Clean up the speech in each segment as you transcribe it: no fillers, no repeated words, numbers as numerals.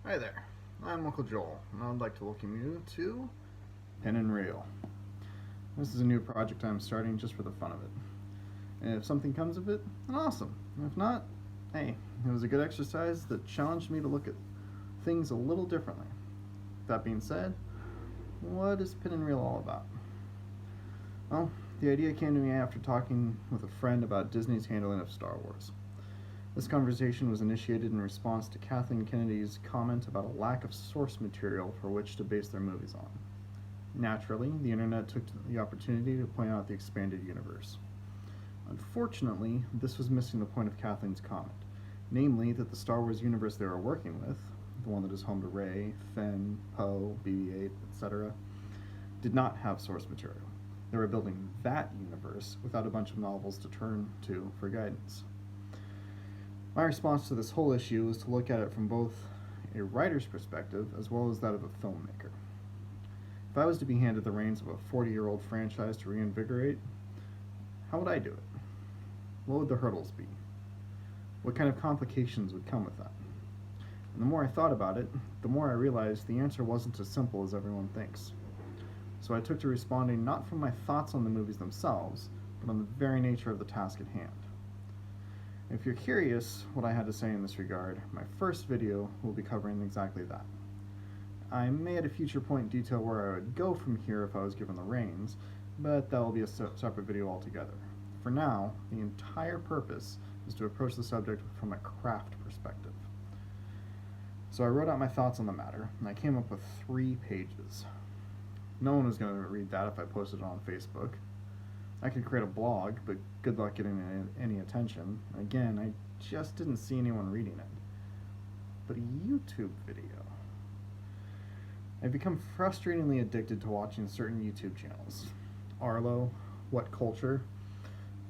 Hi there, I'm Uncle Joel, and I'd like to welcome you to Pin and Reel. This is a new project I'm starting just for the fun of it. And if something comes of it, then awesome. And if not, hey, it was a good exercise that challenged me to look at things a little differently. That being said, what is Pin and Reel all about? Well, the idea came to me after talking with a friend about Disney's handling of Star Wars. This conversation was initiated in response to Kathleen Kennedy's comment about a lack of source material for which to base their movies on. Naturally, the internet took the opportunity to point out the expanded universe. Unfortunately, this was missing the point of Kathleen's comment, namely that the Star Wars universe they were working with, the one that is home to Rey, Finn, Poe, BB 8, etc., did not have source material. They were building that universe without a bunch of novels to turn to for guidance. My response to this whole issue is to look at it from both a writer's perspective as well as that of a filmmaker. If I was to be handed the reins of a 40-year-old franchise to reinvigorate, how would I do it? What would the hurdles be? What kind of complications would come with that? And the more I thought about it, the more I realized the answer wasn't as simple as everyone thinks. So I took to responding not from my thoughts on the movies themselves, but on the very nature of the task at hand. If you're curious what I had to say in this regard, my first video will be covering exactly that. I may at a future point detail where I would go from here if I was given the reins, but that will be a separate video altogether. For now, the entire purpose is to approach the subject from a craft perspective. So I wrote out my thoughts on the matter, and I came up with 3 pages. No one was going to read that if I posted it on Facebook. I could create a blog, but good luck getting any attention. Again, I just didn't see anyone reading it. But a YouTube video. I've become frustratingly addicted to watching certain YouTube channels. Arlo, What Culture,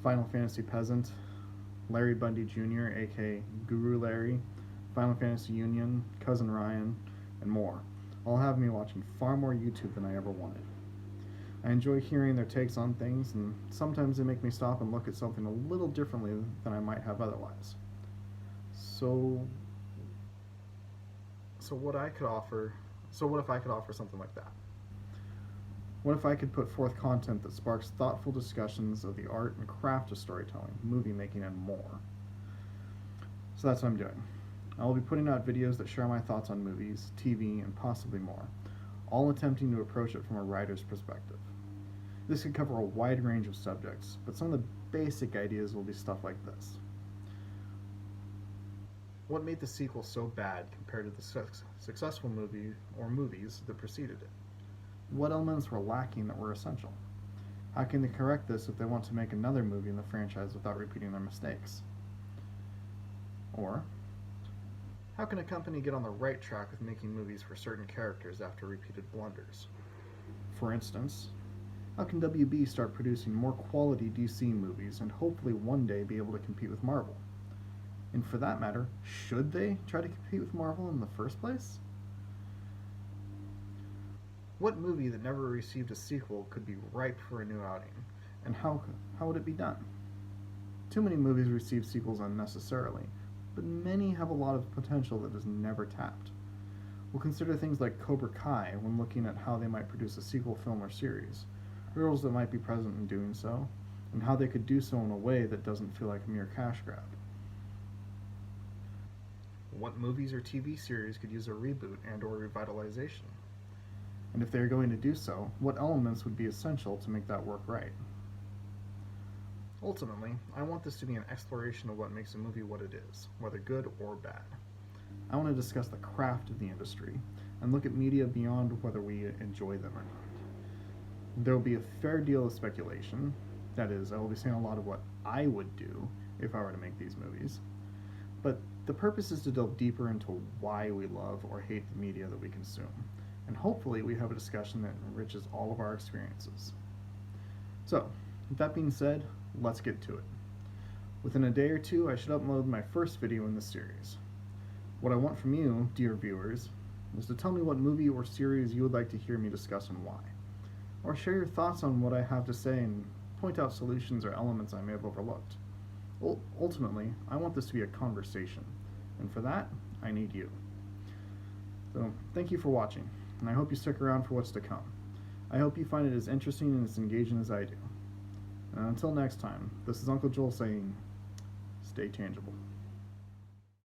Final Fantasy Peasant, Larry Bundy Jr., aka Guru Larry, Final Fantasy Union, Cousin Ryan, and more. All have me watching far more YouTube than I ever wanted. I enjoy hearing their takes on things, and sometimes they make me stop and look at something a little differently than I might have otherwise. So what if I could offer something like that? What if I could put forth content that sparks thoughtful discussions of the art and craft of storytelling, movie making, and more? So that's what I'm doing. I will be putting out videos that share my thoughts on movies, TV, and possibly more, all attempting to approach it from a writer's perspective. This could cover a wide range of subjects, but some of the basic ideas will be stuff like this. What made the sequel so bad compared to the successful movie or movies that preceded it? What elements were lacking that were essential? How can they correct this if they want to make another movie in the franchise without repeating their mistakes? Or, how can a company get on the right track with making movies for certain characters after repeated blunders? For instance, how can WB start producing more quality DC movies and hopefully one day be able to compete with Marvel? And for that matter, should they try to compete with Marvel in the first place? What movie that never received a sequel could be ripe for a new outing, and how would it be done? Too many movies receive sequels unnecessarily, but many have a lot of potential that is never tapped. We'll consider things like Cobra Kai when looking at how they might produce a sequel film or series, hurdles that might be present in doing so, and how they could do so in a way that doesn't feel like a mere cash grab. What movies or TV series could use a reboot and or revitalization? And if they are going to do so, what elements would be essential to make that work right? Ultimately, I want this to be an exploration of what makes a movie what it is, whether good or bad. I want to discuss the craft of the industry and look at media beyond whether we enjoy them or not. There will be a fair deal of speculation. That is, I will be saying a lot of what I would do if I were to make these movies. But the purpose is to delve deeper into why we love or hate the media that we consume. And hopefully we have a discussion that enriches all of our experiences. So, with that being said, let's get to it. Within a day or two, I should upload my first video in this series. What I want from you, dear viewers, is to tell me what movie or series you would like to hear me discuss and why. Or share your thoughts on what I have to say and point out solutions or elements I may have overlooked. Ultimately, I want this to be a conversation, and for that, I need you. So, thank you for watching, and I hope you stick around for what's to come. I hope you find it as interesting and as engaging as I do. And until next time, this is Uncle Joel saying, stay tangible.